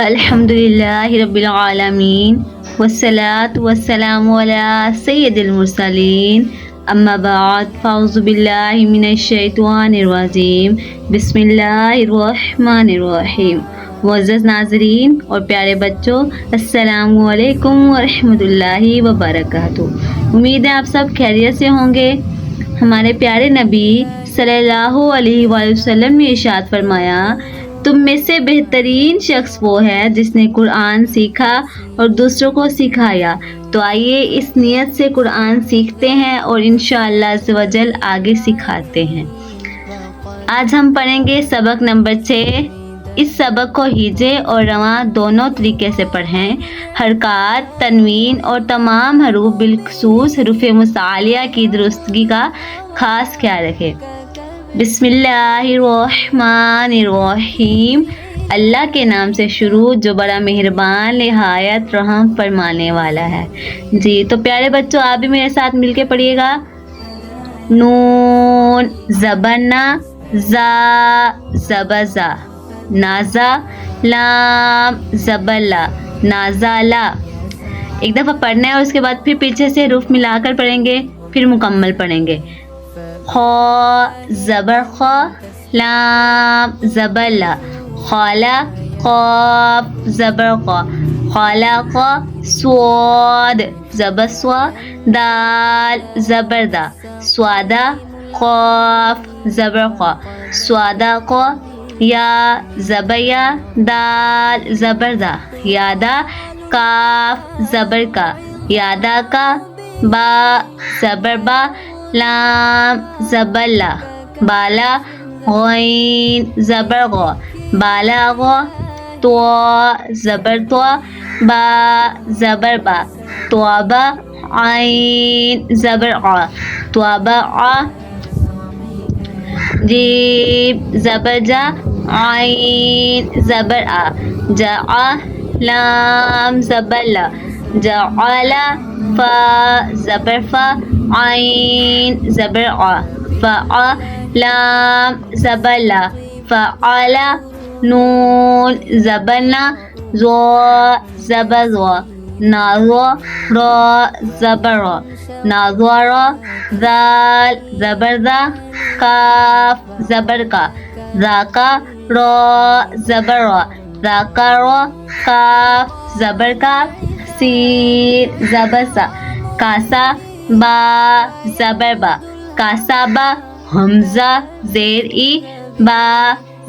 अल्हम्दुलिल्लाहि रब्बिल आलमीन वस्सलातु वस्सलामु अला सय्यिदिल मुरसलीन अम्मा बाद फ़ाउज़ु बिल्लाहि मिनश शैतानिर रजीम बिस्मिल्लाहिर रहमानिर रहीम। मुअज़्ज़ज़ नाज़रीन और प्यारे बच्चों, अस्सलामु अलैकुम व रहमतुल्लाहि व बरकातुहू। उम्मीद है आप सब खैरियत से होंगे। हमारे प्यारे नबी सल्लल्लाहु अलैहि वसल्लम ने इरशाद फरमाया, तुम में से बेहतरीन शख्स वो है जिसने कुरान सीखा और दूसरों को सिखाया। तो आइए इस नियत से कुरान सीखते हैं और इंशाअल्लाह अज़्ज़ व जल आगे सिखाते हैं। आज हम पढ़ेंगे सबक नंबर 6। इस सबक को हिजे और रवां दोनों तरीके से पढ़ें। हरकत, तनवीन और तमाम हरूफ बिलखसूस हरूफ मुसालिया की दुरुस्तगी का खास ख्याल रखें। बिस्मिल्लाहिर्रहमानिर्रहीम। अल्लाह के नाम से शुरू जो बड़ा मेहरबान निहायत रहम फरमाने वाला है। जी तो प्यारे बच्चों, आप भी मेरे साथ मिलके पढ़िएगा। नून ज़बरना, जा ज़बज़ा, नाजा, लाम ज़बरला, नाजाला। एक दफ़ा पढ़ना है और उसके बाद फिर पीछे से रूफ मिलाकर पढ़ेंगे, फिर मुकम्मल पढ़ेंगे। खौ ज़बर खौ, लाम ज़बर ला, खौला, क़ाफ ज़बर क़ा, खौलाक़ा, स्वाद ज़बर स्वा, दाल ज़बर दा, स्वादा, क़ाफ ज़बर क़ा, स्वादाक़ा, या ज़बर या, दाल ज़बर दा, यादा, काफ ज़बर का, यादा का, बा ज़बर बा, लाम ज़बर ला, बाला, गैन ज़बर गौ, बाला गौ, तो ज़बर तो, बा ज़बर बा, तौबा, आइन ज़बर आ, तौबा आ, जीम ज़बर जा, आइन ज़बर आ, जा, लाम ज़बर ला, जअला, फा ज़बर फा, आइन ज़बर आ, फ़ा, लाम ज़बर ला, फ़अला, नून ज़बर ना, ज़ो ज़बर ज़ो, नाज़ो, रो ज़बर रो, नाज़ोरा, ज़ाल ज़बर ज़ा, काफ ज़बर का, ज़ाका, रो ज़बर रो, ज़ाका रो, काफ ज़बर का, सीन ज़बर सा, कासा, बा ज़बर बा, कासाबा, हमज़ा ज़ेर ई, बा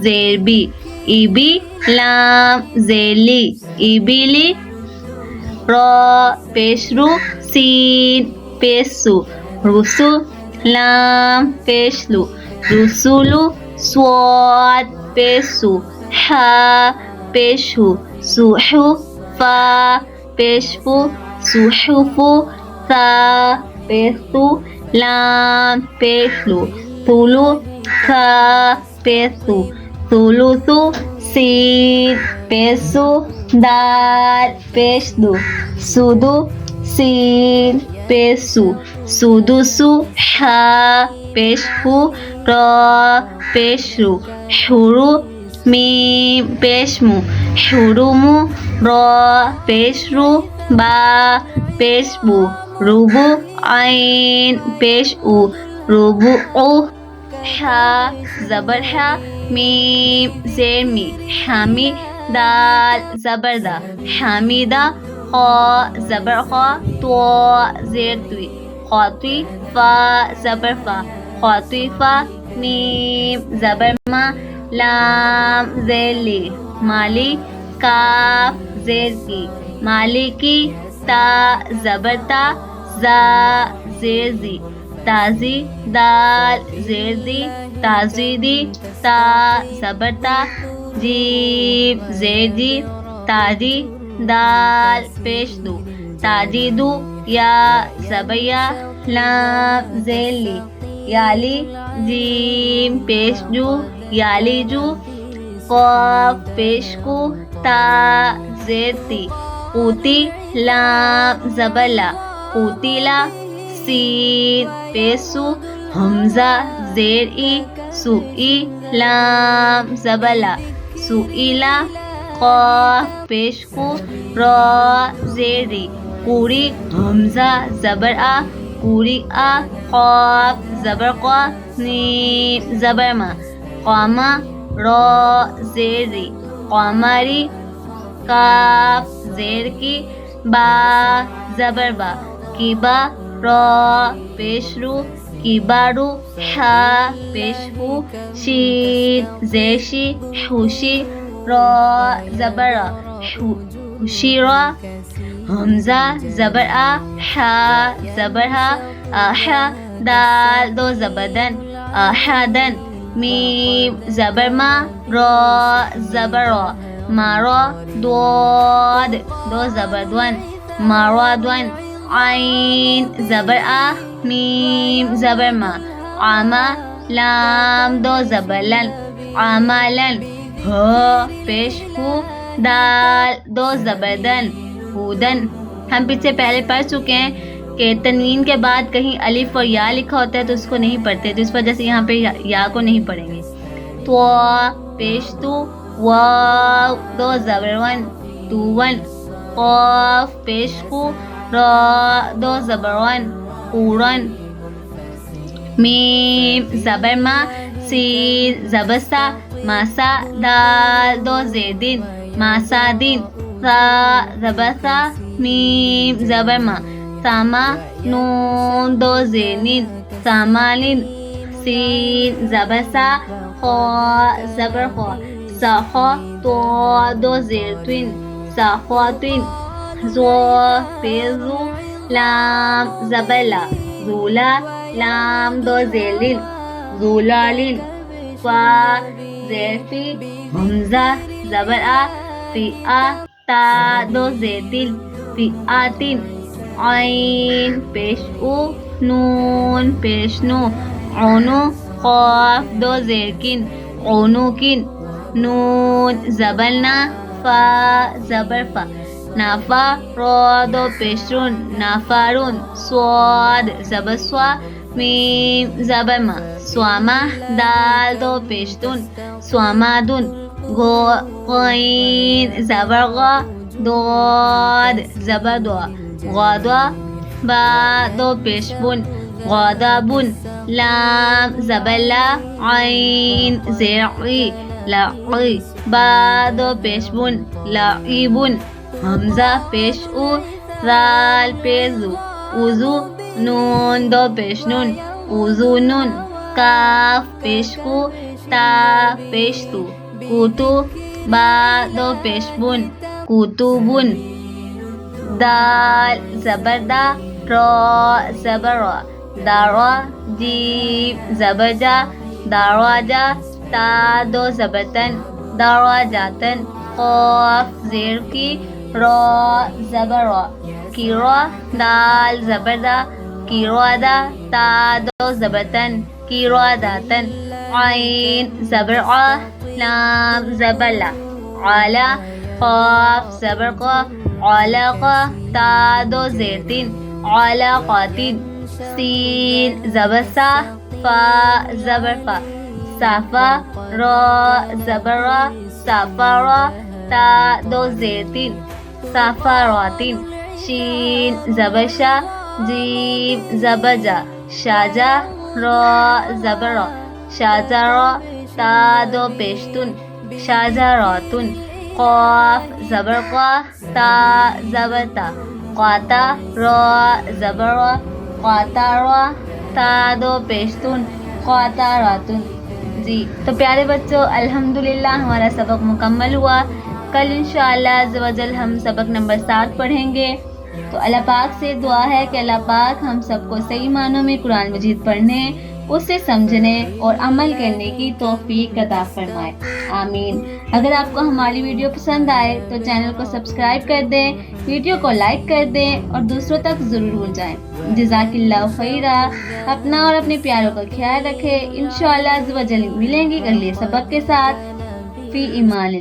ज़ेर बी, इबी, लाम ज़ेली, इबिली, रो पेशरू, सीन पेशु, रुसु, लाम पेशलु, रुसुलु, स्वाद पेशु, हा पेशु, सुहु, फा पेशफु, सुहुफु, सा पेशु, लाम पेशलु, तुलु, था पेशु, तुलुसु, सीन पेशु, दाल पेशदु, सुदु, सीन पेशु, सुदुसु, हा पेशफु, रो पेशु, हुरु, मीम पेशमु, हुरुमु, रो पेशरु, बा पेशबु, रुबु, आइन पेशउ, रुबुउ, हा ज़बर हा, मीम ज़ेर मी, हामी, दाल ज़बर दा, हामिदा, खौ ज़बर खौ, तो ज़ेर तुई, खौती, फा ज़बर फा, खौतीफ़ा, मीम ज़बर मा, लाम ज़ेर ली, माली, काफ ज़ेर की, मालिकी, ता ज़बर ता, जा ज़ेर ज़ी, ताज़ी, दाल ज़ेर दी, ताज़ीदी, ता ज़बर ता, जीम ज़ेर जी, ताजी, दाल पेशदु, ताजीदु, या ज़बया, लाम ज़ेर ली, याली, जीम पेशजू, यालीजू, क़ाफ पेशकु, ता ज़ेर ती, ऊती, लाम ज़बर ला, ऊतीला, सीन पेशु, हमज़ा ज़ेर ई, सुई, लाम ज़बर ला, सुईला, क़ाफ पेश खू रा ज़ेर री कुरी हमज़ा ज़बर आ कुरी आ क़ाफ ज़बर क़ा मीम ज़बर मा क़ामा रा ज़ेर री क़ामरी काफ ज़ेर की बा ज़बर बा किबा रा पेश रू किबारू हा पेश हू शीन ज़ेशी हुशी रा ज़बर रा हुशीरा हमज़ा ज़बर आ हा ज़बर हा आहा दाल दो ज़बरदन आहादन मीम ज़बर मा रा ज़बर रा मारा द्वाद दो ज़बरद्वन माराद्वन आइन ज़बर आ मीम ज़बर मा आमा लाम दो ज़बरलन आमालन ह पेश हू दाल दो ज़बरदन हुदन। हम पीछे पहले पढ़ चुके हैं कि तनवीन के बाद कहीं अलिफ और या लिखा होता है तो उसको नहीं पढ़ते, तो इस वजह से यहाँ पे या को नहीं पढ़ेंगे। तो पेश तू वाव दो ज़बरवन तुवन क़ाफ पेश हू रा दो ज़बरवन क़ुरन मीम ज़बर मा सीन ज़बर सा मासा दाल दो ज़ेदिन मासादिन सा ज़बर सा मीम ज़बर मा सामा नून दो ज़ेनिन सामालिन सीन ज़बर सा ख़ा ज़बर ख़ा साख़ा तो दो ज़ेरत्विन साख़ातिन ज़ो पेज़ू लाम ज़बर ला ज़ूला लाम दो ज़ेलिन ज़ूलालिन फ़ा ज़ेफ़ी हमज़ा ज़बर आ फ़ी आ ता दो ज़ेतिन फ़ी आतिन आइन पेश उ नून पेश नु ओनु क़ाफ दो ज़ेरकिन ओनुकिन नून ज़बर ना फ़ा ज़बर फ़ा नाफ़ा रा दो पेशरुन नाफ़ारुन स्वाद ज़बर स्वा मीम ज़बर मा स्वामा दाल दो पेशतुन स्वामादुन ग़ाइन ज़बर ग़ा दाद ज़बर द्वा ग़ादा बा दो पेशबुन ग़ादाबुन लाम ज़बर ला आइन ज़ेर लाक़ी बा दो पेशबुन लाक़ीबुन हमज़ा पेश उ ज़ाल पेज़ू उज़ू नून दो पेश नून उज़ूनुन काफ पेश कु ता पेश तू कुतु बा दो पेश बुन कुतुबुन दाल ज़बरदा रा ज़बरा दारा जीम ज़बरजा दाराजा ता दो ज़बरतन दाराजातन क़ाफ ज़ेर की रा ज़बरा किरा दाल ज़बरदा किरादा ता दो ज़बरतन किरादातन आइन ज़बर आ लाम ज़बर ला आला क़ाफ ज़बर क़ा आलाक़ा ता दो ज़ेरतिन आलाक़ातिन सीन ज़बर सा फ़ा ज़बर फ़ा साफ़ा रा ज़बर रा साफ़ारा ता दो ज़ेरतिन साफ़ारातिन शीन ज़बर शा जीम ज़बर जा शाजा रा ज़बर रा शाजारा ता दो पेशतुन शाजारातुन क़ाफ ज़बर क़ा ता ज़बर ता क़ाता रा ज़बर रा क़ातारा ता दो पेशतुन क़ातारातुन। जी तो प्यारे बच्चों, अल्हम्दुलिल्लाह हमारा सबक मुकम्मल हुआ। कल इंशाअल्लाह अज़्ज़ व जल हम सबक नंबर 7 पढ़ेंगे। तो अल्लाह पाक से दुआ है कि अल्लाह पाक हम सबको सही मानों में कुरान मजीद पढ़ने, उसे समझने और अमल करने की तौफीक अता फरमाए, आमीन। अगर आपको हमारी वीडियो पसंद आए तो चैनल को सब्सक्राइब कर दें, वीडियो को लाइक कर दें और दूसरों तक ज़रूर पहुँचाएँ। जज़ाकिल्लाहु खैरा। अपना और अपने प्यारों का ख्याल रखें। इंशाअल्लाह अज़्ज़ व जल मिलेंगे अगले सबक के साथ। फ़ी ईमान।